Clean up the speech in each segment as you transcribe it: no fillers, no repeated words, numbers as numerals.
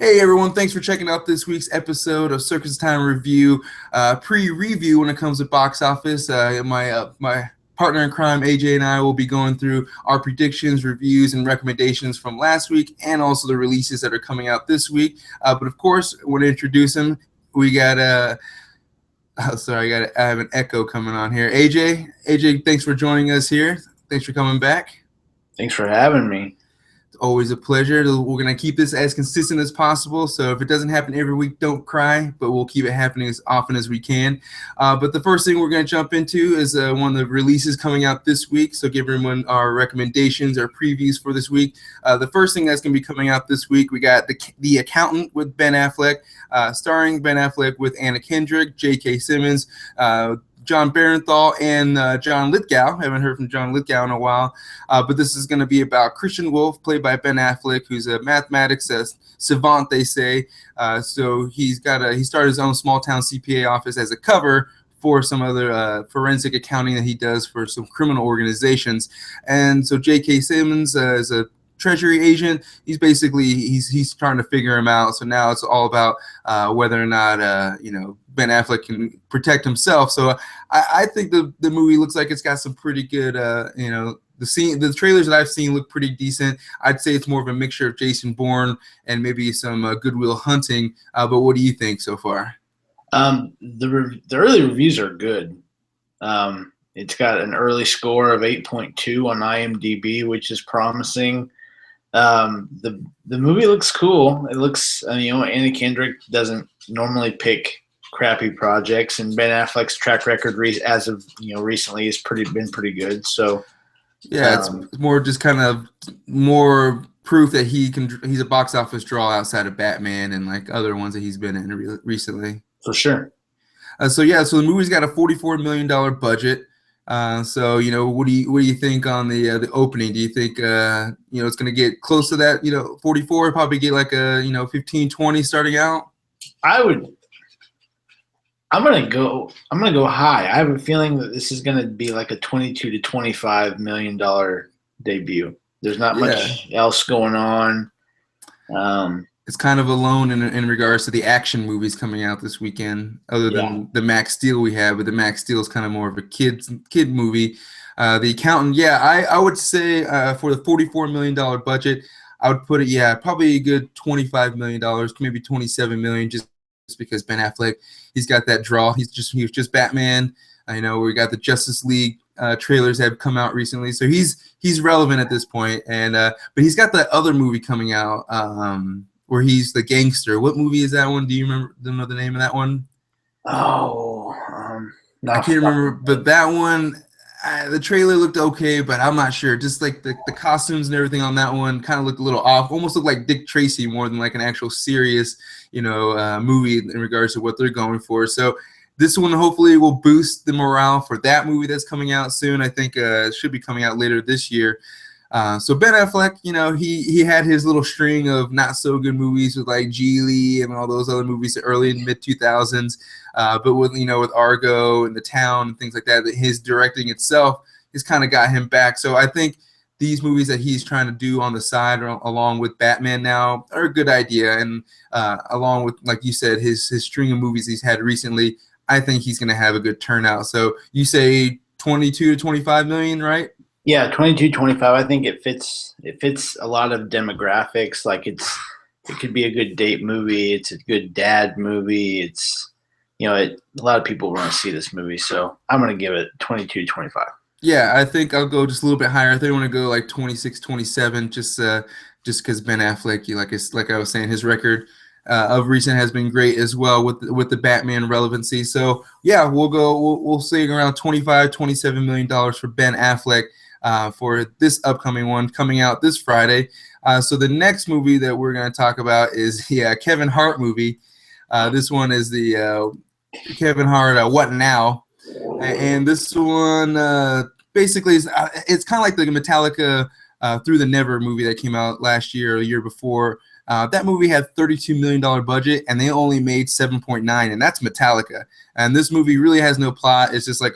Hey everyone, thanks for checking out this week's episode of Circus Time Review, pre-review when it comes to box office. My partner in crime, AJ, and I will be going through our predictions, reviews, and recommendations from last week, and also the releases that are coming out this week. But of course, I want to introduce him. We got oh, sorry, I have an echo coming on here. AJ, thanks for joining us here. Thanks for coming back. Thanks for having me. Always a pleasure. We're going to keep this as consistent as possible. So if it doesn't happen every week, don't cry, but we'll keep it happening as often as we can. But the first thing we're going to jump into is one of the releases coming out this week. So give everyone our recommendations, our previews for this week. The first thing that's going to be coming out this week, we got The Accountant with Ben Affleck, starring Ben Affleck with Anna Kendrick, J.K. Simmons, John Barenthal, and John Lithgow. I haven't heard from John Lithgow in a while, but this is going to be about Christian Wolff, played by Ben Affleck, who's a mathematics savant, they say. So he started his own small town CPA office as a cover for some other forensic accounting that he does for some criminal organizations. And so J.K. Simmons is a treasury agent. He's trying to figure him out. So now it's all about whether or not Ben Affleck can protect himself. So I think the movie looks like it's got some pretty good the trailers that I've seen look pretty decent. I'd say it's more of a mixture of Jason Bourne and maybe some Good Will Hunting. But what do you think so far? The early reviews are good. It's got an early score of 8.2 on IMDb, which is promising. The movie looks cool. It looks, Anna Kendrick doesn't normally pick crappy projects, and Ben Affleck's track record as of recently has been pretty good. So yeah, it's more just kind of more proof that he's a box office draw outside of Batman and like other ones that he's been in recently. For sure. So the movie's got a $44 million budget. So what do you think on the opening? Do you think it's going to get close to that 44? Probably get like a 15, 20 starting out. I'm gonna go high. I have a feeling that this is gonna be like a $22 to $25 million debut. There's not much else going on. It's kind of alone in regards to the action movies coming out this weekend, other than the Max Steel we have, but the Max Steel is kind of more of a kid movie. The Accountant, I would say for the $44 million budget, I would put it, probably a good $25 million, maybe $27 million, just because Ben Affleck, he's got that draw. He was just Batman. I know we got the Justice League trailers have come out recently, so he's relevant at this point. And but he's got that other movie coming out where he's the gangster. What movie is that one? Do you know the name of that one? Oh, I can't remember, but that one, the trailer looked okay, but I'm not sure. Just like the costumes and everything on that one kind of looked a little off. Almost looked like Dick Tracy more than like an actual serious, movie in regards to what they're going for. So this one hopefully will boost the morale for that movie that's coming out soon. I think it should be coming out later this year. So Ben Affleck, he had his little string of not so good movies with like Geely and all those other movies early in mid 2000s. But with Argo and The Town and things like that, his directing itself has kind of got him back. So I think these movies that he's trying to do on the side, along with Batman now, are a good idea. And along with, like you said, his string of movies he's had recently, I think he's going to have a good turnout. So you say 22 to 25 million, right? Yeah, 22, 25. I think it fits a lot of demographics. Like it could be a good date movie. It's a good dad movie. It's a lot of people want to see this movie. So I'm going to give it 22 to 25. Yeah, I think I'll go just a little bit higher. I think I want to go like 26, 27, just because Ben Affleck, like I was saying, his record of recent has been great as well with the Batman relevancy. So yeah, we'll say around 25, $27 million for Ben Affleck for this upcoming one coming out this Friday. So the next movie that we're going to talk about is the Kevin Hart movie. This one is the Kevin Hart What Now? And this one basically it's kind of like the Metallica Through the Never movie that came out last year or the year before. That movie had $32 million budget, and they only made 7.9, and that's Metallica. And this movie really has no plot. It's just like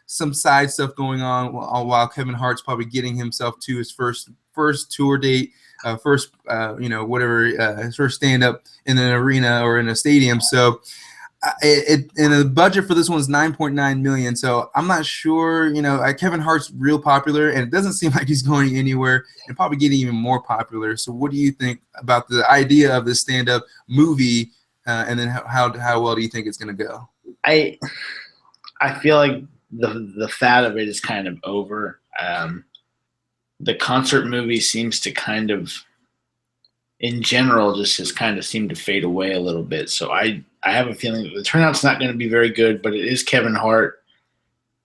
some side stuff going on while Kevin Hart's probably getting himself to his first tour date first whatever his first stand up in an arena or in a stadium. So and the budget for this one is 9.9 million. So I'm not sure. Kevin Hart's real popular, and it doesn't seem like he's going anywhere, and probably getting even more popular. So what do you think about the idea of this stand-up movie, and then how well do you think it's going to go? I feel like the fad of it is kind of over. The concert movie seems to kind of, in general, just has kind of seemed to fade away a little bit. So I have a feeling that the turnout's not going to be very good, but it is Kevin Hart.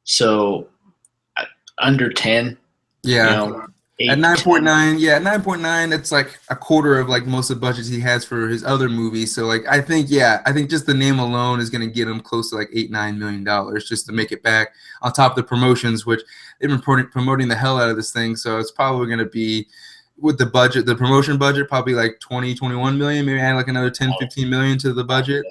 So under 10. Yeah. 8, At 9.9, yeah, 9.9, it's like a quarter of like most of the budgets he has for his other movies. So like I think just the name alone is gonna get him close to like $8-9 million just to make it back on top of the promotions, which they've been promoting the hell out of this thing. So it's probably gonna be with the budget, the promotion budget, probably like 20-21 million, maybe add like another 10-15 million to the budget.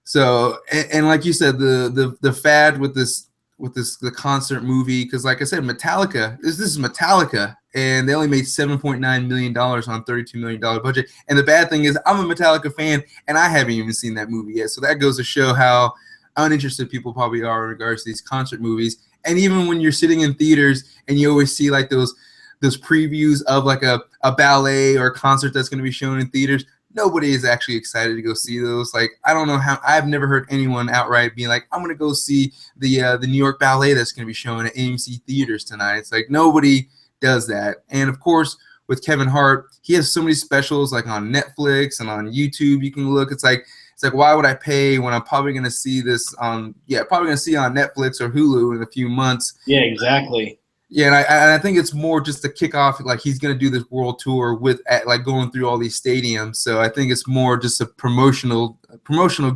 So and like you said, the fad with the concert movie, because like I said, Metallica, this is Metallica, and they only made $7.9 million on $32 million budget. And the bad thing is I'm a Metallica fan, and I haven't even seen that movie yet. So that goes to show how uninterested people probably are in regards to these concert movies. And even when you're sitting in theaters and you always see like those previews of like a ballet or a concert that's going to be shown in theaters, nobody is actually excited to go see those. Like, I don't know how, I've never heard anyone outright being like, I'm going to go see the New York Ballet that's going to be showing at AMC theaters tonight. It's like nobody does that. And of course, with Kevin Hart, he has so many specials like on Netflix and on YouTube. You can look. It's like why would I pay when I'm probably going to see this on Netflix or Hulu in a few months? Yeah, exactly. Yeah, and I think it's more just to kick off, like he's going to do this world tour with like going through all these stadiums. So I think it's more just a promotional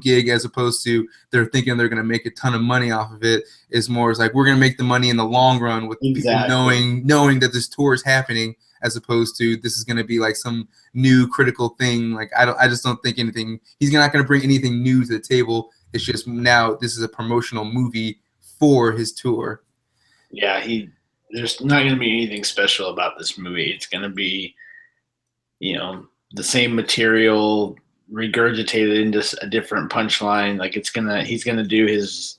gig as opposed to they're thinking they're going to make a ton of money off of it. It's more it's like we're going to make the money in the long run with people knowing that this tour is happening, as opposed to this is going to be like some new critical thing. Like I just don't think anything. He's not going to bring anything new to the table. It's just now this is a promotional movie for his tour. Yeah, there's not going to be anything special about this movie. It's going to be, the same material regurgitated into a different punchline. Like he's going to do his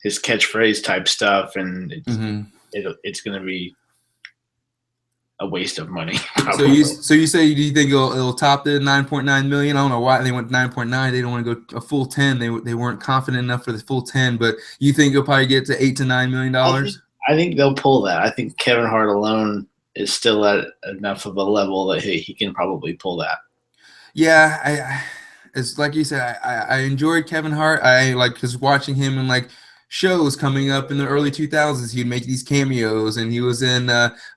catchphrase type stuff, and it's going to be a waste of money. Probably. So you say, do you think it'll top the 9.9 million? I don't know why they went 9.9. They don't want to go a full 10. They weren't confident enough for the full 10. But you think it'll probably get to $8-9 million? I think they'll pull that. I think Kevin Hart alone is still at enough of a level that he can probably pull that. Yeah, it's like you said. I enjoyed Kevin Hart. I like because watching him in like shows coming up in the early 2000s. He'd make these cameos, and he was in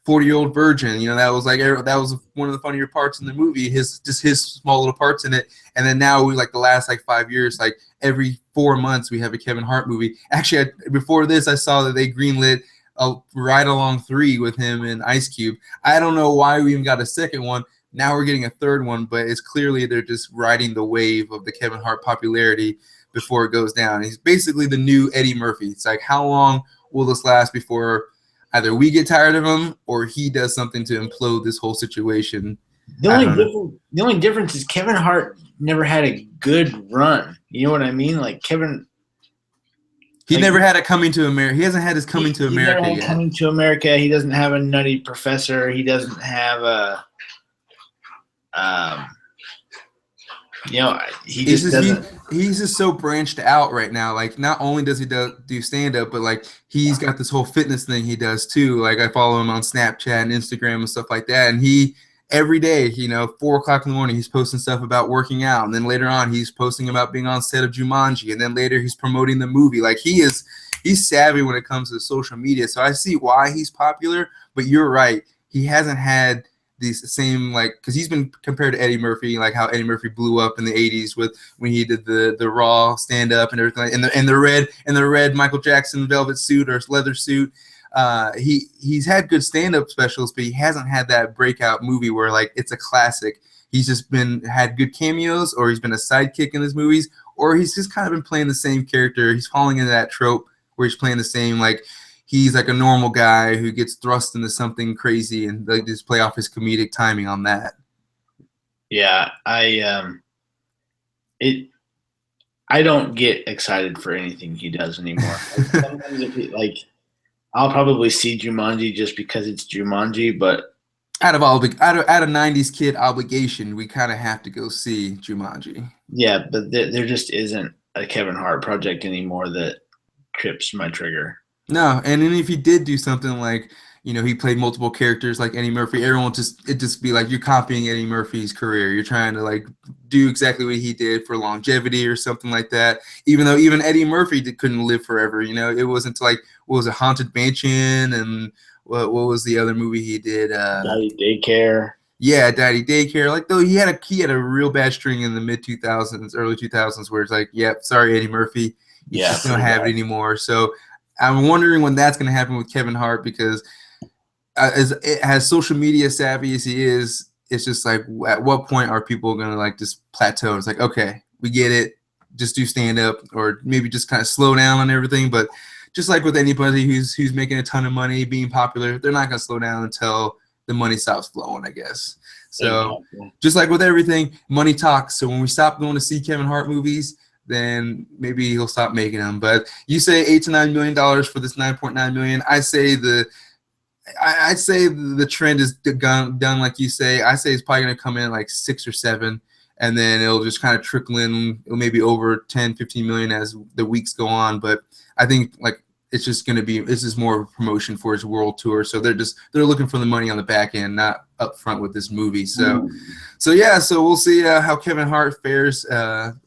40-Year-Old Virgin. That was one of the funnier parts in the movie. His small little parts in it. And then now we like the last like 5 years, like every 4 months we have a Kevin Hart movie. Actually, before this, I saw that they greenlit a Ride Along 3 with him and Ice Cube. I don't know why we even got a second one. Now we're getting a third one, but it's clearly they're just riding the wave of the Kevin Hart popularity before it goes down. He's basically the new Eddie Murphy. It's like, how long will this last before either we get tired of him or he does something to implode this whole situation? The only difference is Kevin Hart never had a good run. You know what I mean? Like Kevin. He never had a Coming to America. He hasn't had his Coming to America yet. Coming to America. He doesn't have a Nutty Professor. He doesn't have a. He's just so branched out right now. Like, not only does he do stand up, but like he's got this whole fitness thing he does too. Like, I follow him on Snapchat and Instagram and stuff like that. And he every day, 4:00 in the morning, he's posting stuff about working out, and then later on, he's posting about being on set of Jumanji, and then later he's promoting the movie. Like, he's savvy when it comes to social media. So I see why he's popular. But you're right, he hasn't had these same, like, because he's been compared to Eddie Murphy, like how Eddie Murphy blew up in the 80s with when he did the Raw stand up and everything, and the red Michael Jackson velvet suit or leather suit. He's had good stand up specials, but he hasn't had that breakout movie where like it's a classic. He's just had good cameos, or he's been a sidekick in his movies, or he's just kind of been playing the same character. He's falling into that trope where he's playing the same, like, he's like a normal guy who gets thrust into something crazy, and they just play off his comedic timing on that. Yeah, it I don't get excited for anything he does anymore. Like, sometimes I'll probably see Jumanji just because it's Jumanji, but Out of out of 90s kid obligation, we kind of have to go see Jumanji. yeah, but there just isn't a Kevin Hart project anymore that trips my trigger. No, and then if he did do something like, he played multiple characters like Eddie Murphy, everyone just be like, you're copying Eddie Murphy's career. You're trying to like do exactly what he did for longevity or something like that. Even though even Eddie Murphy couldn't live forever. It wasn't like, what was it, Haunted Mansion, and what was the other movie he did? Daddy Daycare. Yeah, Daddy Daycare. Like, though he had a real bad string in the mid 2000s, early 2000s, where it's like, yep, sorry Eddie Murphy, you Yeah, just don't have it anymore. So I'm wondering when that's going to happen with Kevin Hart, because as social media savvy as he is, it's just like, at what point are people going to like just plateau? It's like, okay, we get it, just do stand up, or maybe just kind of slow down on everything. But just like with anybody who's making a ton of money, being popular, they're not going to slow down until the money stops flowing, I guess. So exactly. just like with everything, money talks. So when we stop going to see Kevin Hart movies, then maybe he'll stop making them. But you say $8 to $9 million for this 9.9 million. I'd say the trend is done like you say. I say it's probably going to come in like 6 or 7, and then it'll just kind of trickle in, maybe over 10, 15 million as the weeks go on. But I think like it's just more of a promotion for his world tour. So they're looking for the money on the back end, not up front with this movie. So we'll see how Kevin Hart fares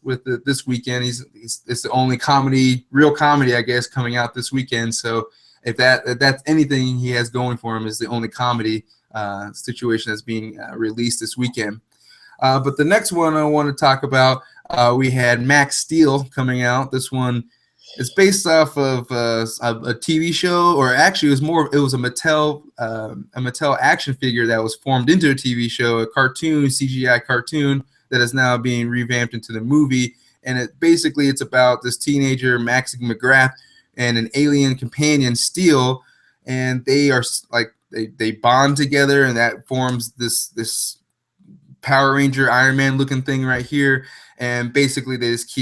with this weekend. It's the only real comedy, I guess, coming out this weekend. So if that's anything he has going for him, is the only comedy situation that's being released this weekend. But the next one I want to talk about, we had Max Steel coming out. This one is based off of a TV show, or actually it was a Mattel action figure that was formed into a TV show, a CGI cartoon that is now being revamped into the movie. And it's about this teenager, Max McGrath, and an alien companion, Steel, and they are like they bond together, and that forms this Power Ranger Iron Man looking thing right here. And basically they just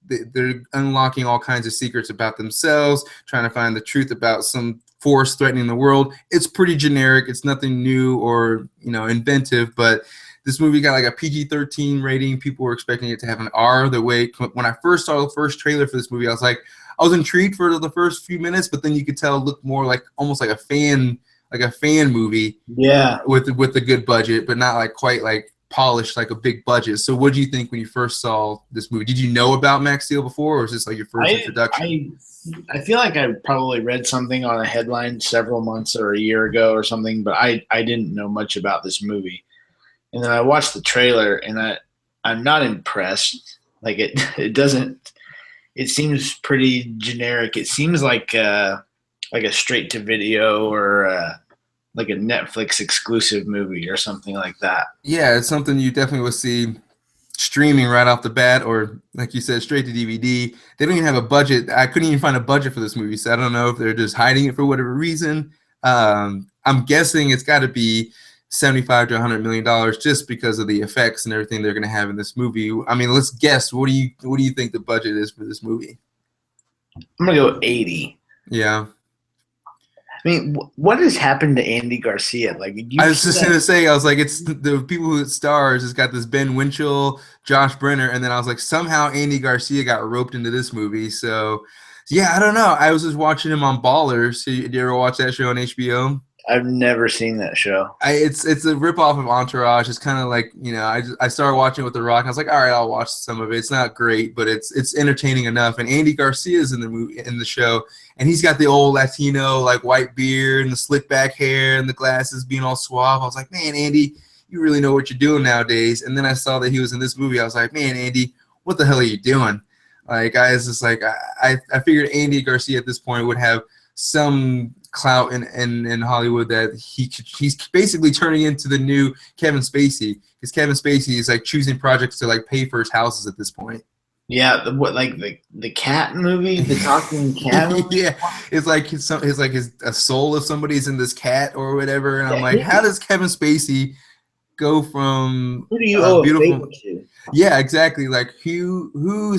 they're unlocking all kinds of secrets about themselves, trying to find the truth about some force threatening the world. It's pretty generic. It's nothing new or inventive, but this movie got like a PG-13 rating. People were expecting it to have an R. When I first saw the first trailer for this movie, I was intrigued for the first few minutes, but then you could tell it looked more like almost like a fan movie. Yeah, with a good budget, but not like quite like polished like a big budget. So what did you think when you first saw this movie? Did you know about Max Steel before, or is this like your first introduction? I feel like I probably read something on a headline several months or a year ago or something, but I didn't know much about this movie. And then I watched the trailer, and I'm not impressed. Like it doesn't. It seems pretty generic. It seems like a straight to video or like a Netflix exclusive movie or something like that. Yeah, it's something you definitely will see streaming right off the bat, or like you said, straight to DVD. They don't even have a budget. I couldn't even find a budget for this movie, so I don't know if they're just hiding it for whatever reason. I'm guessing it's got to be $75 to $100 million just because of the effects and everything they're going to have in this movie. I mean, let's guess. What do you think the budget is for this movie? I'm gonna go 80. Yeah. I mean, what has happened to Andy Garcia? Like, I was just gonna say, I was like, it's the people who it stars. It's got this Ben Winchell, Josh Brenner, and then I was like, somehow Andy Garcia got roped into this movie. So, yeah, I don't know. I was just watching him on Ballers. Did you ever watch that show on HBO? I've never seen that show. It's a ripoff of Entourage. It's kind of like, I started watching it with The Rock. And I was like, all right, I'll watch some of it. It's not great, but it's entertaining enough. And Andy Garcia's in the show, and he's got the old Latino like white beard and the slick back hair and the glasses, being all suave. I was like, man, Andy, you really know what you're doing nowadays. And then I saw that he was in this movie. I was like, man, Andy, what the hell are you doing? Like, I was just like, I figured Andy Garcia at this point would have some clout in Hollywood, that he's basically turning into the new Kevin Spacey, because Kevin Spacey is like choosing projects to like pay for his houses at this point. Yeah, what like the cat movie, the talking cat movie. Yeah, it's like his a soul of somebody's in this cat or whatever, and I'm Yeah, like, how does Kevin Spacey go from who do you owe a favor beautiful? to? Yeah, exactly. Like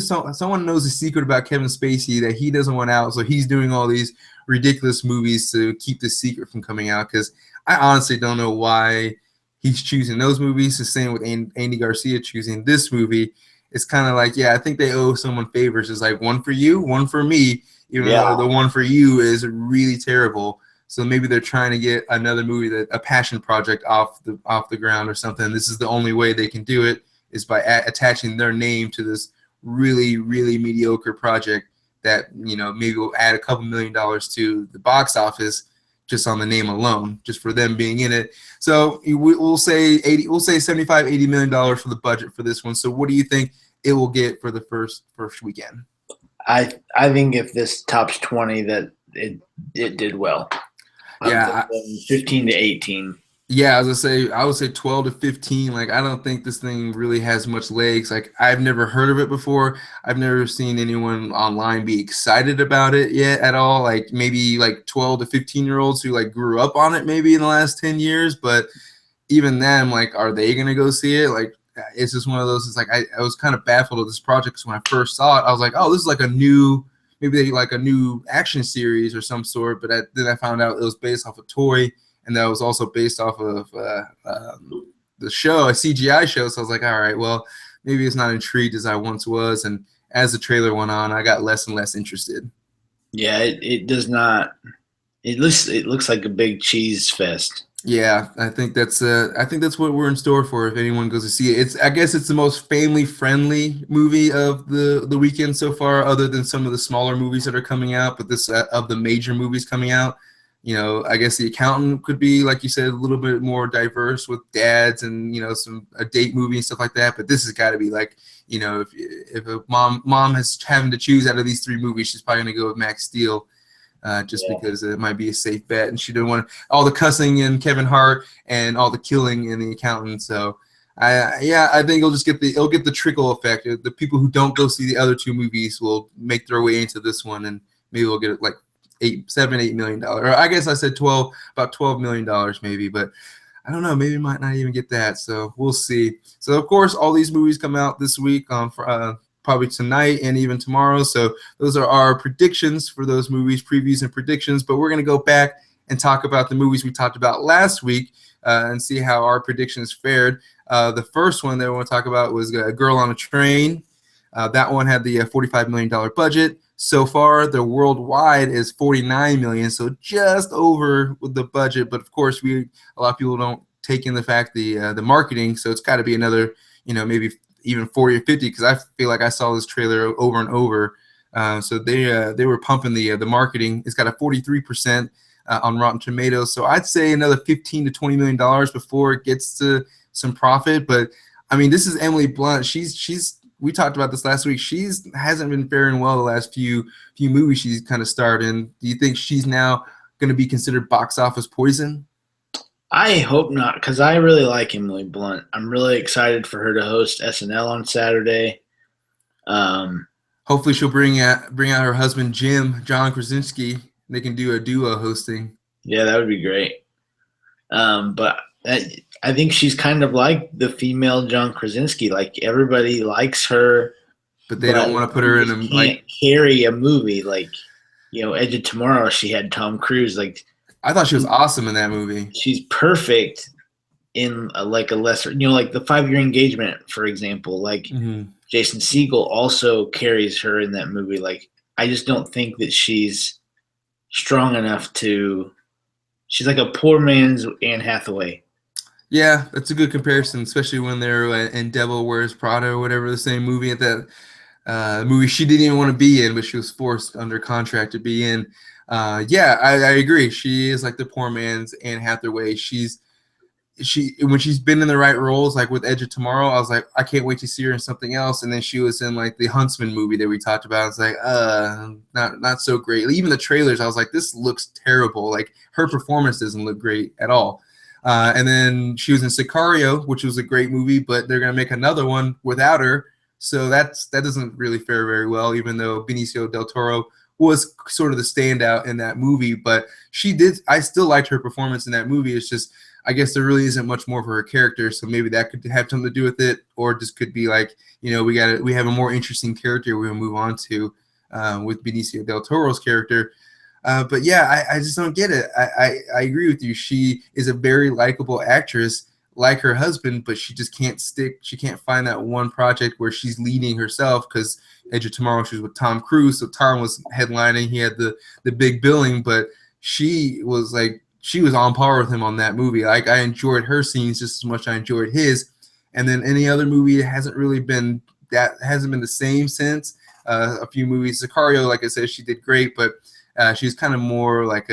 someone knows a secret about Kevin Spacey that he doesn't want out, so he's doing all these ridiculous movies to keep the secret from coming out. Because I honestly don't know why he's choosing those movies. The same with Andy Garcia choosing this movie. It's kind of like, yeah, I think they owe someone favors. It's like one for you, one for me, even though Yeah, the one for you is really terrible. So maybe they're trying to get another movie, that a passion project off the ground or something. This is the only way they can do it, is by attaching their name to this really, really mediocre project that, maybe will add a couple $1,000,000 to the box office just on the name alone, just for them being in it. So we'll say 80, we'll say 75, $80 million for the budget for this one. So what do you think it will get for the first weekend? I think if this tops 20, that it did well. I'm Yeah, thinking 15 to 18. Yeah, I would say 12 to 15. Like, I don't think this thing really has much legs. Like, I've never heard of it before. I've never seen anyone online be excited about it yet at all. Like, maybe like 12 to 15-year-olds who like grew up on it maybe in the last 10 years. But even then, like, are they going to go see it? Like, it's just one of those. It's like, I was kind of baffled of this project, because when I first saw it, I was like, oh, this is like maybe like a new action series or some sort. But then I found out it was based off a toy, and that was also based off of the show, a CGI show. So I was like, all right, well, maybe it's not intrigued as I once was. And as the trailer went on, I got less and less interested. Yeah, it does not. It looks like a big cheese fest. Yeah, I think that's what we're in store for if anyone goes to see it. I guess it's the most family friendly movie of the weekend so far, other than some of the smaller movies that are coming out. But this of the major movies coming out, I guess The Accountant could be, like you said, a little bit more diverse with dads and some a date movie and stuff like that. But this has got to be like, if a mom is having to choose out of these three movies, she's probably gonna go with Max Steel, just Yeah. because it might be a safe bet, and she didn't want all the cussing in Kevin Hart and all the killing in The Accountant. So, I think it'll get the trickle effect. The people who don't go see the other two movies will make their way into this one, and maybe we'll get like $8 million. Or I guess I said 12, about $12 million maybe, but I don't know. Maybe we might not even get that. So we'll see. So of course, all these movies come out this week for probably tonight and even tomorrow. So those are our predictions for those movies, previews and predictions. But we're going to go back and talk about the movies we talked about last week and see how our predictions fared. The first one that we want to talk about was A Girl on a Train. That one had the $45 million budget. So far, the worldwide is 49 million, so just over with the budget. But of course, a lot of people don't take in the fact the marketing, so it's got to be another, maybe even 40 or 50, because I feel like I saw this trailer over and over. So they were pumping the marketing. It's got a 43% on Rotten Tomatoes, so I'd say another 15 to 20 million dollars before it gets to some profit. But I mean, this is Emily Blunt. She's we talked about this last week. She's hasn't been faring well the last few movies she's kind of starred in. Do you think she's now going to be considered box office poison? I hope not, because I really like Emily Blunt. I'm really excited for her to host SNL on Saturday. Um, Hopefully, she'll bring out her husband John Krasinski. They can do a duo hosting. yeah, that would be great. But I think she's kind of like the female John Krasinski. Like everybody likes her, But they don't but want to put you her in just a can't like. carry a movie. Like Edge of Tomorrow, she had Tom Cruise. Like I thought she was awesome in that movie. she's perfect in like a lesser, like the 5 Year Engagement, for example. Like Mm-hmm. Jason Segel also carries her in that movie. Like I just don't think that she's strong enough to. She's like a poor man's Anne Hathaway. Yeah, that's a good comparison, especially when they're in Devil Wears Prada or whatever, the same movie at that movie she didn't even want to be in, but she was forced under contract to be in. Yeah, I agree. She is like the poor man's Anne Hathaway. She when she's been in the right roles, like with Edge of Tomorrow, I was like, I can't wait to see her in something else. And then she was in like the Huntsman movie that we talked about. I was like, not so great. Even the trailers, I was like, this looks terrible. Like her performance doesn't look great at all. And then she was in Sicario, which was a great movie, but they're gonna make another one without her. So that doesn't really fare very well, even though Benicio del Toro was sort of the standout in that movie. But she did. I still liked her performance in that movie. It's just I guess there really isn't much more for her character, so maybe that could have something to do with it, or just could be like, we have a more interesting character we'll move on to with Benicio del Toro's character. But yeah, I just don't get it. I agree with you. She is a very likable actress, like her husband, but she just can't stick. She can't find that one project where she's leading herself. Because Edge of Tomorrow, she was with Tom Cruise, so Tom was headlining. He had the big billing, but she was on par with him on that movie. Like, I enjoyed her scenes just as much as I enjoyed his. And then any other movie hasn't been the same since. A few movies, Sicario, like I said, she did great, but she's kind of more like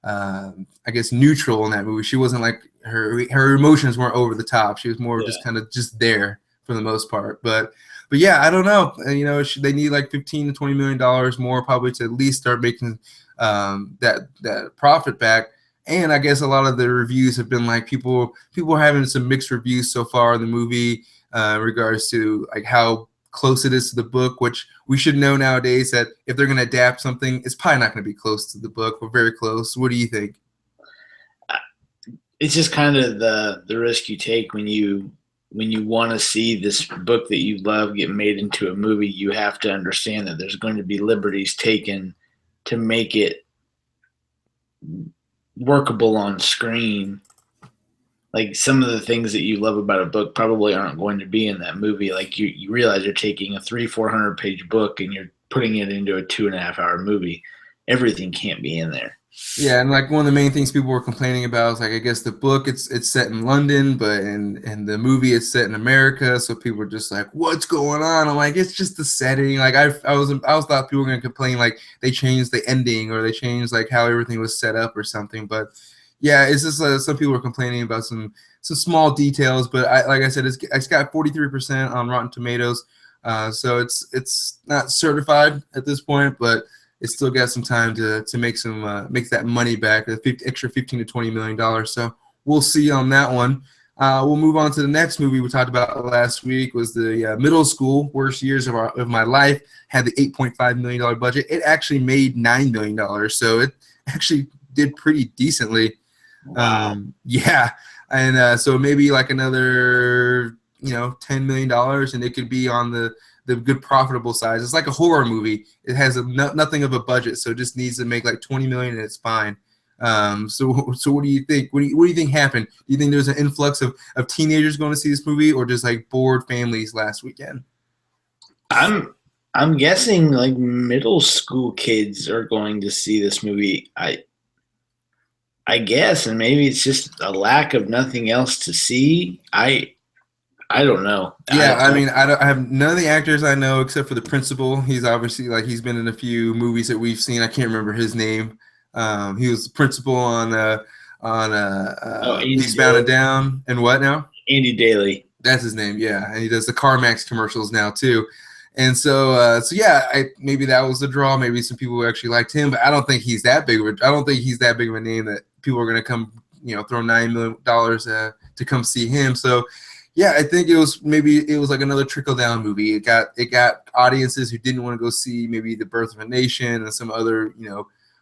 I guess neutral in that movie. She wasn't like her emotions weren't over the top. She was more just kind of just there for the most part. But yeah, I don't know. They need like $15 to $20 million more probably to at least start making that profit back. And I guess a lot of the reviews have been like people are having some mixed reviews so far in the movie in regards to like how close it is to the book, which we should know nowadays that if they're going to adapt something, it's probably not going to be close to the book or very close. What do you think? It's just kind of the risk you take when you want to see this book that you love get made into a movie. You have to understand that there's going to be liberties taken to make it workable on screen. Like, some of the things that you love about a book probably aren't going to be in that movie. Like, you realize you're taking a 300-400 page book and you're putting it into a 2.5 hour movie. Everything can't be in there. Yeah, and like one of the main things people were complaining about is like, I guess the book it's set in London, but in the movie it's set in America, so people were just like, what's going on? I'm like, it's just the setting. Like, I thought people were gonna complain like they changed the ending or they changed like how everything was set up or something. But yeah, it's just some people were complaining about some small details. But like I said, it's got 43% on Rotten Tomatoes, so it's not certified at this point, but it's still got some time to make that money back, extra $15 to $20 million. So we'll see on that one. We'll move on to the next movie we talked about last week. Was the middle school worst years of my life. Had the $8.5 million budget. It actually made $9 million, so it actually did pretty decently. Wow. Yeah, and so maybe like another $10 million, and it could be on the good profitable size. It's like a horror movie. It has nothing of a budget, so it just needs to make like 20 million and it's fine. So what do you think? What do you think happened? Do you think there's an influx of teenagers going to see this movie, or just like bored families last weekend? I'm guessing like middle school kids are going to see this movie. I guess, and maybe it's just a lack of nothing else to see. I don't know. Yeah, I mean, I have none of the actors I know except for the principal. He's obviously like he's been in a few movies that we've seen. I can't remember his name. He was the principal on Eastbound and Down, and what now? Andy Daly. That's his name. Yeah, and he does the CarMax commercials now too. And so yeah, maybe that was the draw. Maybe some people actually liked him, but I don't think he's that big of a name that people are going to come, throw $9 million to come see him. So yeah, I think it was like another trickle down movie. It got audiences who didn't want to go see maybe The Birth of a Nation and some other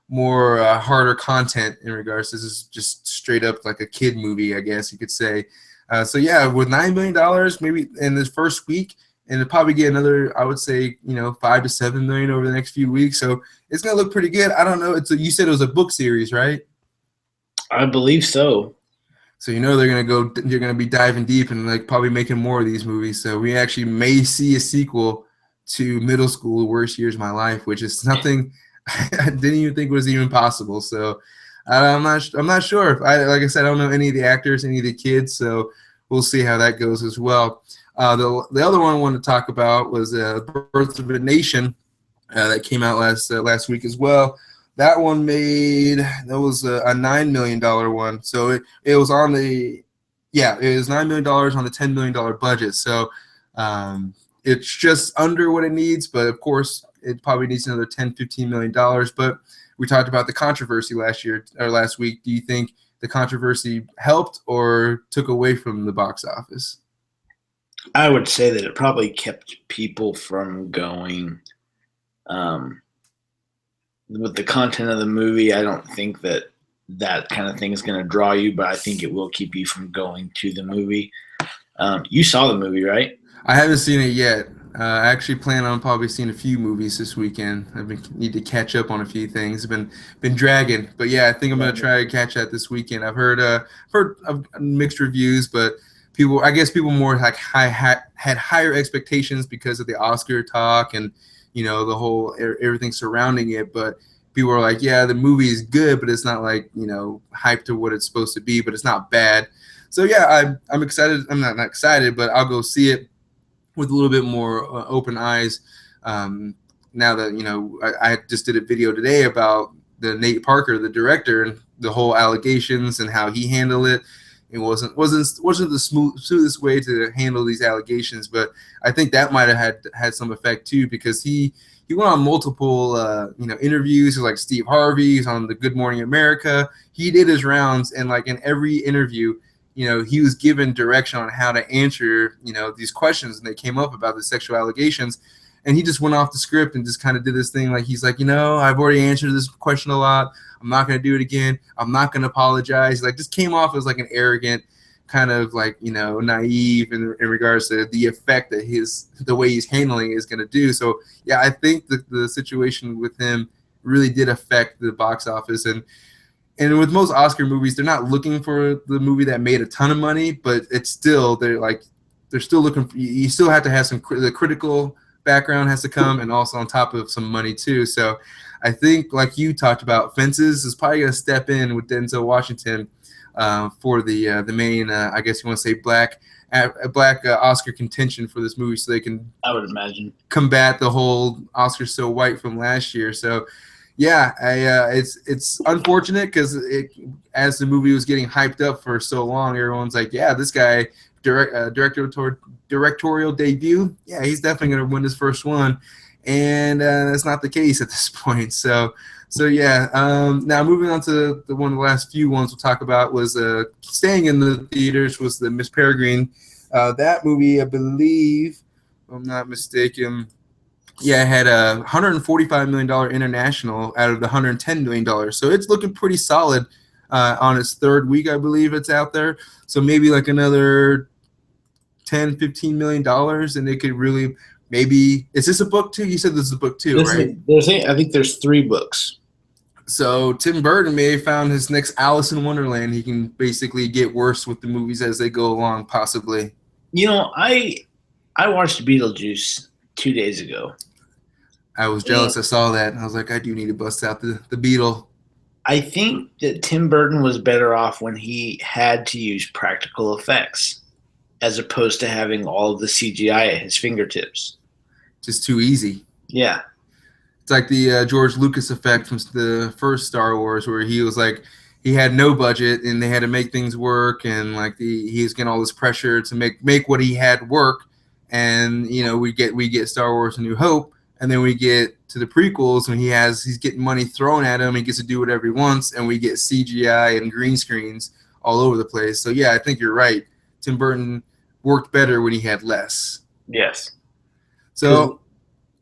more harder content in regards to this is just straight up like a kid movie, I guess you could say. So yeah, with $9 million maybe in this first week, and it'll probably get another, I would say, 5 to 7 million over the next few weeks. So it's gonna look pretty good. I don't know. You said it was a book series, right? I believe so. So they're gonna be diving deep and like probably making more of these movies. So we actually may see a sequel to Middle School Worst Years of My Life, which is something I didn't even think was even possible. So I'm not sure. Like I said, I don't know any of the actors, any of the kids. So we'll see how that goes as well. The other one I wanted to talk about was Birth of a Nation that came out last week as well. That one was a $9 million one. So it was on it was $9 million on the $10 million budget. So it's just under what it needs, but of course it probably needs another $10-15 million. But we talked about the controversy last week. Do you think the controversy helped or took away from the box office? I would say that it probably kept people from going. Um, with the content of the movie, I don't think that that kind of thing is going to draw you, but I think it will keep you from going to the movie. You saw the movie, right? I haven't seen it yet. I actually plan on probably seeing a few movies this weekend. Need to catch up on a few things. Been dragging, but yeah, I think I'm gonna try to catch that this weekend. I've heard of mixed reviews, but I guess people more like had higher expectations because of the Oscar talk and the whole everything surrounding it. But people are like, yeah, the movie is good, but it's not like hyped to what it's supposed to be. But it's not bad. So yeah, I'm excited. I'm not excited, but I'll go see it with a little bit more open eyes. Um, Now that I just did a video today about the Nate Parker, the director, and the whole allegations and how he handled it. It wasn't the smoothest way to handle these allegations, but I think that might have had some effect too because he went on multiple interviews with like Steve Harvey. He's on the Good Morning America. He did his rounds, and like in every interview, he was given direction on how to answer, these questions, and they came up about the sexual allegations, and he just went off the script and just kind of did this thing like he's like, I've already answered this question a lot. I'm not going to do it again. I'm not going to apologize. Like, just came off as like an arrogant, kind of like naive in regards to the effect that the way he's handling is going to do. So yeah, I think the situation with him really did affect the box office, and with most Oscar movies, they're not looking for the movie that made a ton of money, but it's still they're still looking for, you still have to have the critical background has to come, and also on top of some money too. So I think, like you talked about, Fences is probably going to step in with Denzel Washington for the main, I guess you want to say black Oscar contention for this movie, so they can, I would imagine, combat the whole Oscar so white from last year. So yeah, it's unfortunate because as the movie was getting hyped up for so long, everyone's like, yeah, this guy directorial debut, yeah, he's definitely going to win his first one, and that's not the case at this point. So yeah, now moving on to one of the last few ones we'll talk about was staying in the theaters was the Miss Peregrine. That movie, I believe, if I'm not mistaken, yeah, it had a $145 million international out of the $110 million. So it's looking pretty solid on its third week, I believe it's out there. So maybe like another $10-15 million, and it could really maybe. Is this a book too? You said this is a book too, right? I think there's 3 books. So Tim Burton may have found his next Alice in Wonderland. He can basically get worse with the movies as they go along, possibly. I watched Beetlejuice 2 days ago. I was jealous. I saw that. I was like, I do need to bust out the Beetle. I think that Tim Burton was better off when he had to use practical effects as opposed to having all of the CGI at his fingertips. Just too easy. Yeah. It's like the George Lucas effect from the first Star Wars, where he was like, he had no budget and they had to make things work, and like he's getting all this pressure to make what he had work, and we get Star Wars: A New Hope, and then we get to the prequels when he's getting money thrown at him, he gets to do whatever he wants, and we get CGI and green screens all over the place. So yeah, I think you're right. Tim Burton worked better when he had less. Yes. So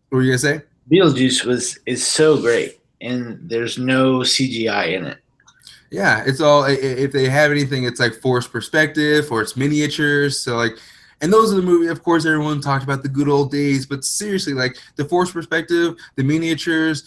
what were you gonna say? Beetlejuice is so great, and there's no CGI in it. Yeah, it's all, if they have anything, it's like forced perspective or it's miniatures. So like, and those are the movie. Of course, everyone talked about the good old days, but seriously, like the forced perspective, the miniatures,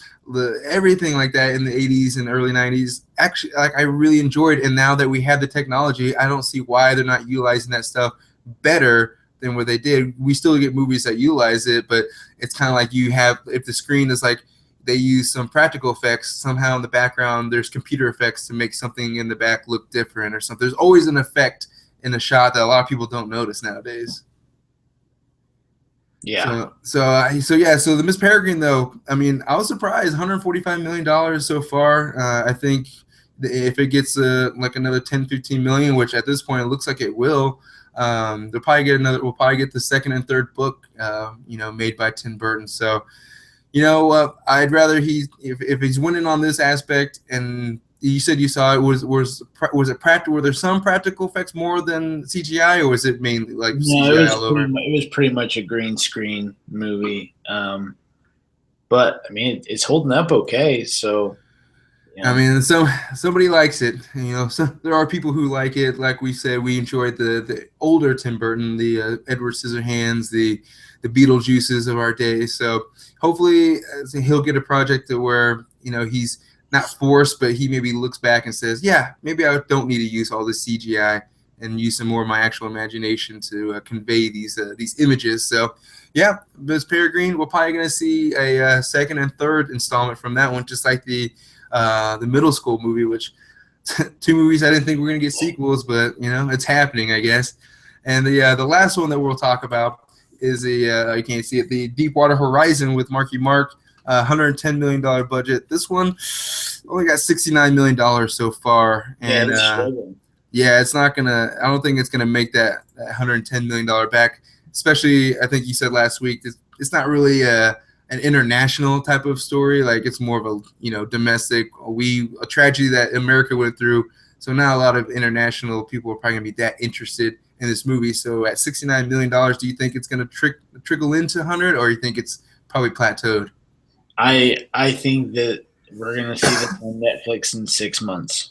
everything like that in the '80s and early '90s. Actually, like I really enjoyed. And now that we have the technology, I don't see why they're not utilizing that stuff better than what they did. We still get movies that utilize it, but it's kind of like if the screen is like, they use some practical effects somehow in the background, there's computer effects to make something in the back look different or something. There's always an effect in a shot that a lot of people don't notice nowadays. Yeah. So the Miss Peregrine, though, I mean, I was surprised, $145 million so far. I think if it gets like another 10-15 million, which at this point it looks like it will, we'll probably get the second and third book made by Tim Burton. So I'd rather if he's winning on this aspect, and you said you saw it. Was it practical? Were there some practical effects more than CGI, or was it mainly like No, CGI all over? it was pretty much a green screen movie. But I mean, it's holding up okay. So I yeah, mean, somebody likes it. There are people who like it. Like we said, we enjoyed the older Tim Burton, the Edward Scissorhands, the Beetlejuices of our day. So hopefully, he'll get a project to where he's not forced, but he maybe looks back and says, "Yeah, maybe I don't need to use all this CGI and use some more of my actual imagination to convey these images." So yeah, Miss Peregrine, we're probably going to see a second and third installment from that one, just like the middle school movie, which two movies I didn't think we were going to get sequels, but it's happening, I guess. And the last one that we'll talk about is you can't see it, the Deepwater Horizon with Marky Mark, $110 million budget. This one only got $69 million so far, and yeah, it's not gonna. I don't think it's gonna make that $110 million back. Especially, I think you said last week, it's not really an international type of story. Like it's more of a domestic, a tragedy that America went through. So not a lot of international people are probably gonna be that interested in this movie. So at $69 million, do you think it's gonna trickle into 100, or you think it's probably plateaued? I think that we're gonna see this on Netflix in 6 months.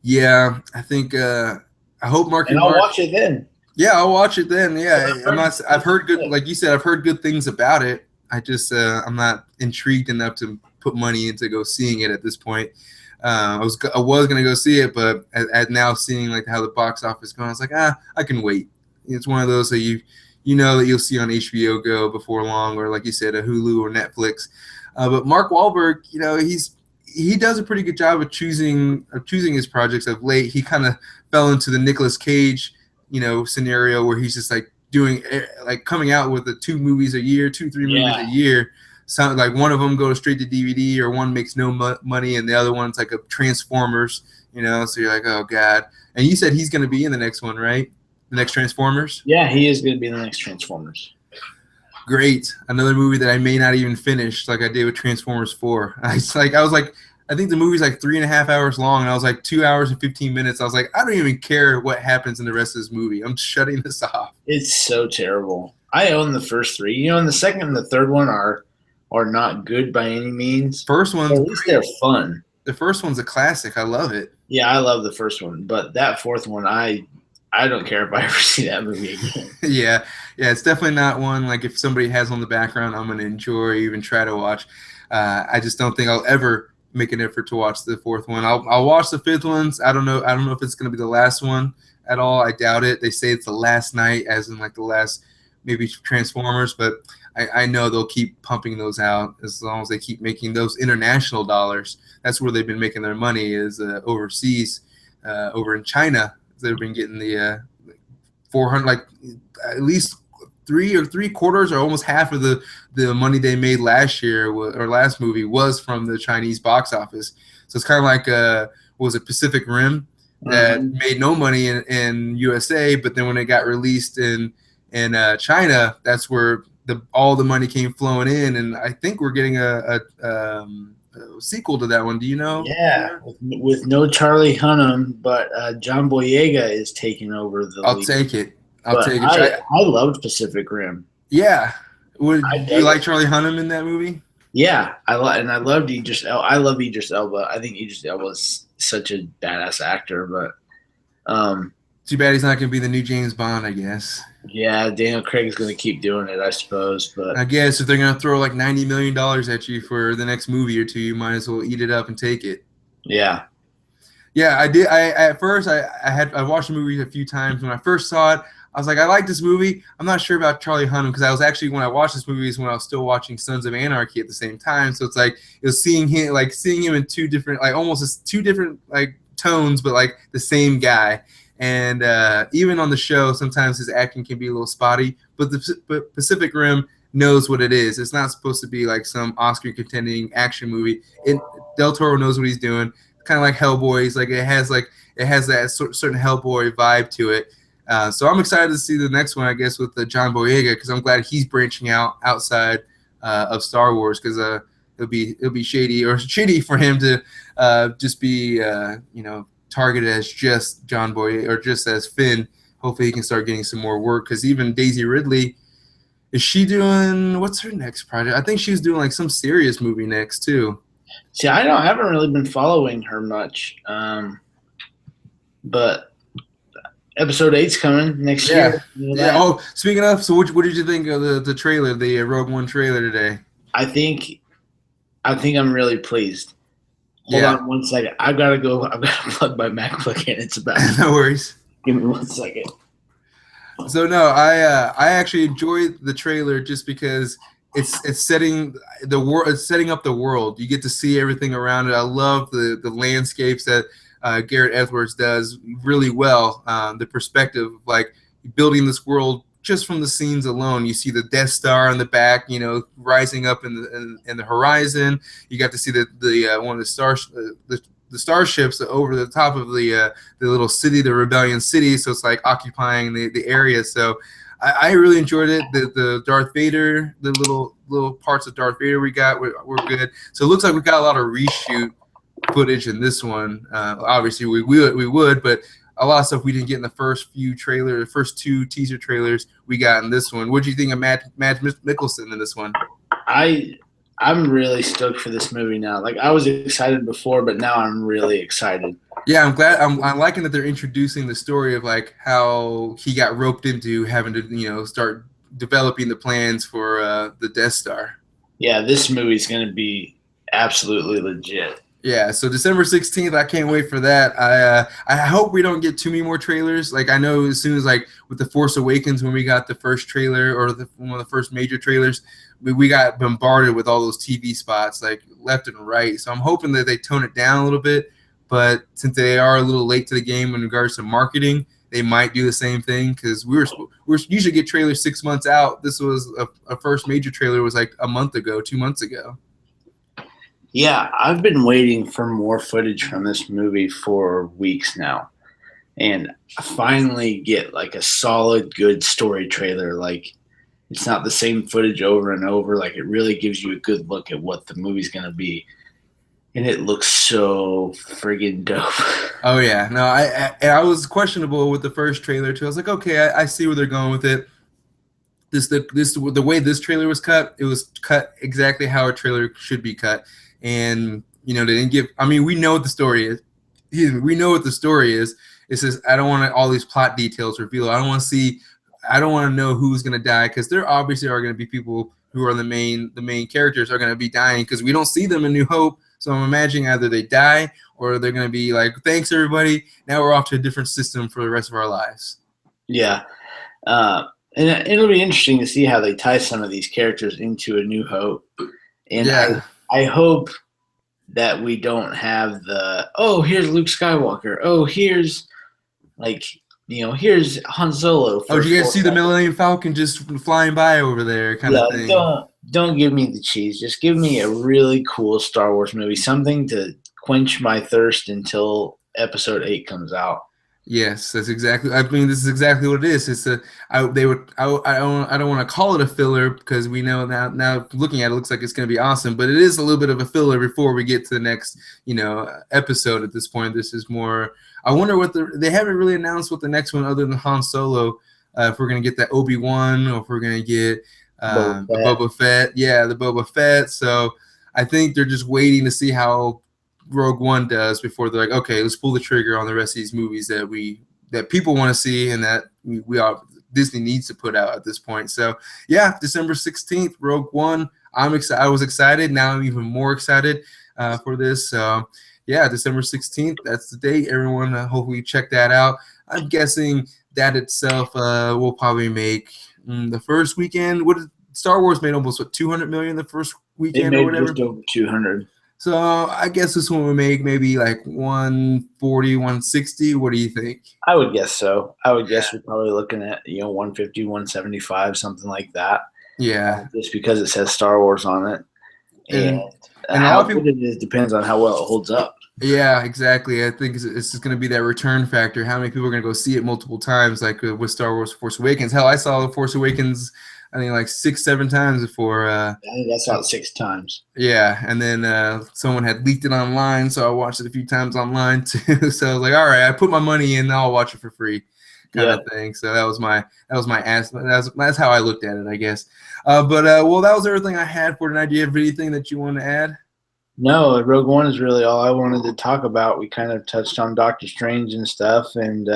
Yeah, I think. I hope And I'll watch it then. Yeah, I'll watch it then. Yeah, I'm not. I've heard good, like you said, I've heard good things about it. I just I'm not intrigued enough to put money into go seeing it at this point. I was gonna go see it, but at now seeing like how the box office is going, I was like, I can wait. It's one of those that you know that you'll see on HBO Go before long, or like you said, a Hulu or Netflix. But Mark Wahlberg, he does a pretty good job of choosing his projects of late. He kind of fell into the Nicolas Cage scenario where he's just like doing like coming out with the 2 movies a year, 2-3 movies a year. Sound like one of them goes straight to DVD, or one makes no money, and the other one's like a Transformers. So you're like, oh god. And you said he's going to be in the next one, right? The next Transformers. Yeah, he is going to be in the next Transformers. Great, another movie that I may not even finish, like I did with Transformers 4. I think the movie's like 3.5 hours long, and I was like 2 hours and 15 minutes. I was like, I don't even care what happens in the rest of this movie. I'm shutting this off. It's so terrible. I own the first 3. And the second and the third one are not good by any means. First one, at least they're fun. The first one's a classic. I love it. Yeah, I love the first one, but that fourth one, I don't care if I ever see that movie again. yeah, it's definitely not one like if somebody has on the background, I'm gonna enjoy or even try to watch. I just don't think I'll ever make an effort to watch the fourth one. I'll watch the fifth ones. I don't know if it's gonna be the last one at all. I doubt it. They say it's the last night, as in like the last maybe Transformers, but I know they'll keep pumping those out as long as they keep making those international dollars. That's where they've been making their money, is overseas, over in China. They've been getting the 400, like at least 3.75 or almost half of the money they made last year or last movie was from the Chinese box office. So it's kind of like was it Pacific Rim that made no money in USA, but then when it got released in China, that's where all the money came flowing in, and I think we're getting a sequel to that one. Do you know? Yeah, with no Charlie Hunnam, but John Boyega is taking over the I'll lead. take it. I loved Pacific Rim. Yeah. Do you like Charlie Hunnam in that movie? Yeah, I loved Idris Elba. I love Idris Elba. I think Idris Elba is such a badass actor, but too bad he's not going to be the new James Bond, I guess. Yeah, Daniel Craig's going to keep doing it, I suppose. But I guess if they're going to throw like $90 million at you for the next movie or two, you might as well eat it up and take it. Yeah. Yeah, I did. At first, I watched the movie a few times. When I first saw it, I was like, I like this movie. I'm not sure about Charlie Hunnam, because I was actually, when I watched this movie, is when I was still watching Sons of Anarchy at the same time. So it's like it was seeing him in two different, like almost two different like tones, but like the same guy. And even on the show, sometimes his acting can be a little spotty. But the Pacific Rim knows what it is. It's not supposed to be like some Oscar contending action movie. Del Toro knows what he's doing. Kind of like Hellboy. It has that certain Hellboy vibe to it. So I'm excited to see the next one, I guess, with John Boyega, because I'm glad he's branching outside of Star Wars, because it'll be shady or shitty for him to just be targeted as just John Boy or just as Finn. Hopefully he can start getting some more work, because even Daisy Ridley, is she doing, what's her next project? I think she's doing like some serious movie next too. See, I haven't really been following her much, but episode 8's coming next year. Yeah. Oh, speaking of, so what did you think of the trailer, the Rogue One trailer today? I think I'm really pleased. Hold on one second. I've got to plug my MacBook in. It's about. No worries. Give me 1 second. So no, I actually enjoyed the trailer just because it's setting the world, it's setting up the world. You get to see everything around it. I love the landscapes that Garrett Edwards does really well. The perspective, like building this world just from the scenes alone. You see the Death Star in the back, rising up in the horizon. You got to see the one of the stars, the starships over the top of the little city, the Rebellion City. So it's like occupying the area. So I really enjoyed it. The Darth Vader, the little parts of Darth Vader we got were good. So it looks like we got a lot of reshoot footage in this one. Obviously we would, but a lot of stuff we didn't get in the first few trailers, the first 2 teaser trailers we got in this one. What do you think of Matt Mikkelsen in this one? I'm really stoked for this movie now. Like, I was excited before, but now I'm really excited. Yeah, I'm glad. I'm liking that they're introducing the story of like how he got roped into having to start developing the plans for the Death Star. Yeah, this movie's gonna be absolutely legit. Yeah, so December 16th, I can't wait for that. I hope we don't get too many more trailers. Like, I know as soon as, like, with The Force Awakens, when we got the first trailer, or one of the first major trailers, we got bombarded with all those TV spots, like, left and right. So I'm hoping that they tone it down a little bit. But since they are a little late to the game in regards to marketing, they might do the same thing, because we usually get trailers 6 months out. This was a first major trailer was like a month ago, 2 months ago. Yeah, I've been waiting for more footage from this movie for weeks now. And I finally get like a solid, good story trailer. Like, it's not the same footage over and over. Like, it really gives you a good look at what the movie's going to be. And it looks so friggin' dope. Oh, yeah. No, I was questionable with the first trailer, too. I was like, okay, I see where they're going with it. The way this trailer was cut, it was cut exactly how a trailer should be cut. And, they didn't give – I mean, we know what the story is. We know what the story is. It says, I don't want all these plot details revealed. I don't want to know who's going to die, because there obviously are going to be people who are the main characters are going to be dying, because we don't see them in New Hope. So I'm imagining either they die or they're going to be like, thanks, everybody. Now we're off to a different system for the rest of our lives. Yeah. And it'll be interesting to see how they tie some of these characters into A New Hope. And yeah. I hope that we don't have here's Luke Skywalker. Oh, here's here's Han Solo. Oh, did you guys see the Millennium Falcon just flying by over there kind of thing? Don't give me the cheese. Just give me a really cool Star Wars movie, something to quench my thirst until Episode 8 comes out. Yes, that's exactly. I mean, this is exactly what it is. It's I don't want to call it a filler, because we know now looking at it, looks like it's going to be awesome. But it is a little bit of a filler before we get to the next episode. At this point, this is more. I wonder what they haven't really announced what the next one other than Han Solo. If we're going to get that Obi-Wan, or if we're going to get Boba Fett. Yeah, the Boba Fett. So I think they're just waiting to see how Rogue One does before they're like, okay, let's pull the trigger on the rest of these movies that people want to see, and that Disney needs to put out at this point. So yeah, December 16th, Rogue One. I was excited. Now I'm even more excited for this. So yeah, December 16th. That's the date. Everyone, hopefully check that out. I'm guessing that itself will probably make the first weekend. What Star Wars made almost 200 million the first weekend or whatever. Just over 200. So I guess this one would make maybe like 140, 160. What do you think? I would guess so. I would guess we're probably looking at 150, 175, something like that. Yeah. Just because it says Star Wars on it, and how good it is depends on how well it holds up. Yeah, exactly. I think it's just going to be that return factor. How many people are going to go see it multiple times, like with Star Wars: Force Awakens? Hell, I saw Force Awakens I think like 6, 7 times before. I think I saw it 6 times. Yeah, and then someone had leaked it online, so I watched it a few times online too. So I was like, all right, I put my money in, I'll watch it for free, kind Yeah. of thing. So that was my ass. That's how I looked at it, I guess. Well, that was everything I had for tonight. Do you have anything that you want to add? No, Rogue One is really all I wanted to talk about. We kind of touched on Doctor Strange and stuff, and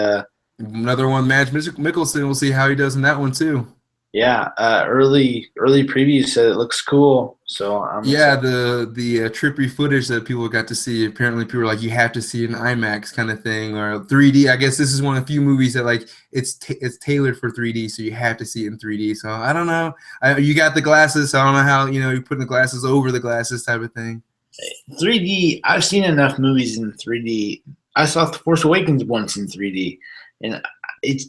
Another one, Mads Mikkelsen. We'll see how he does in that one too. yeah, early previews said it looks cool, so I'm Yeah, excited. the trippy footage that people got to see. Apparently, people were like, "You have to see it in IMAX," kind of thing, or 3D. I guess this is one of the few movies that like it's tailored for 3D, so you have to see it in 3D. So I don't know. You got the glasses, so I don't know how you're putting the glasses over the glasses type of thing. 3D. I've seen enough movies in 3D. I saw The Force Awakens once in 3D, and it's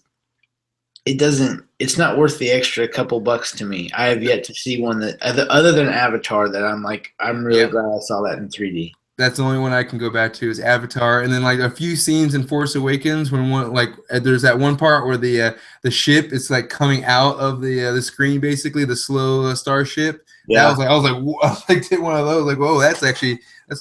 it doesn't. It's not worth the extra couple bucks to me. I have yet to see one that other than Avatar that I'm like I'm really Yep. glad I saw that in 3D. That's the only one I can go back to is Avatar, and then like a few scenes in Force Awakens when one like there's that one part where the ship is like coming out of the screen, basically the slow starship. That Yeah, was like I was like I like did one of those like whoa, that's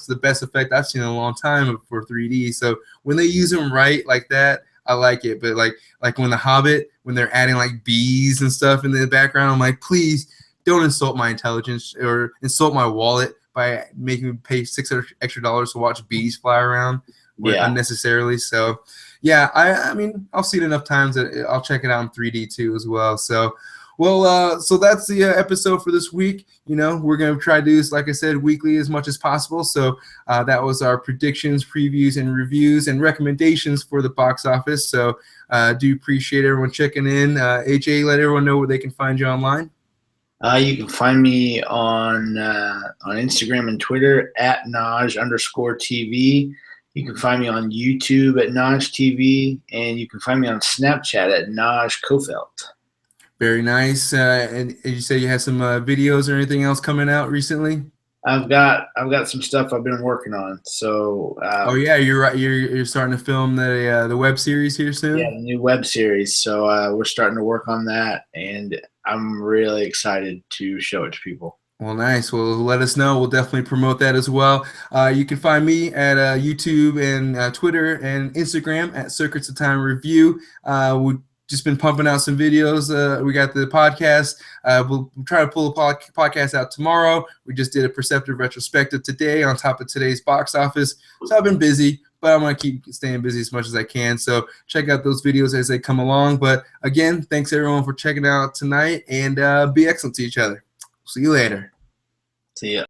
the best effect I've seen in a long time for 3D. So when they use them right like that, I like it. But like when the Hobbit, when they're adding like bees and stuff in the background, I'm like, please don't insult my intelligence or insult my wallet by making me pay $6 extra to watch bees fly around yeah. unnecessarily. So, yeah, I mean, I'll see it enough times that I'll check it out in 3D too as well. So, well, so that's the episode for this week. We're gonna try to do this, like I said, weekly as much as possible. So that was our predictions, previews, and reviews and recommendations for the box office. So do appreciate everyone checking in. AJ, let everyone know where they can find you online. You can find me on Instagram and Twitter at Naj_TV. You can find me on YouTube at Naj TV, and you can find me on Snapchat at Naj Kofelt. Very nice. And you say you have some videos or anything else coming out recently? I've got some stuff I've been working on. So Oh yeah, you're right. You're starting to film the web series here yeah, soon. the new web series. So we're starting to work on that, and I'm really excited to show it to people. Well, nice. Well, let us know. We'll definitely promote that as well. You can find me at YouTube and Twitter and Instagram at Circuits of Time Review. We've just been pumping out some videos. We got the podcast. We'll try to pull a podcast out tomorrow. We just did a perceptive retrospective today on top of today's box office. So I've been busy, but I'm going to keep staying busy as much as I can. So check out those videos as they come along. But again, thanks everyone for checking out tonight, and be excellent to each other. See you later. See ya.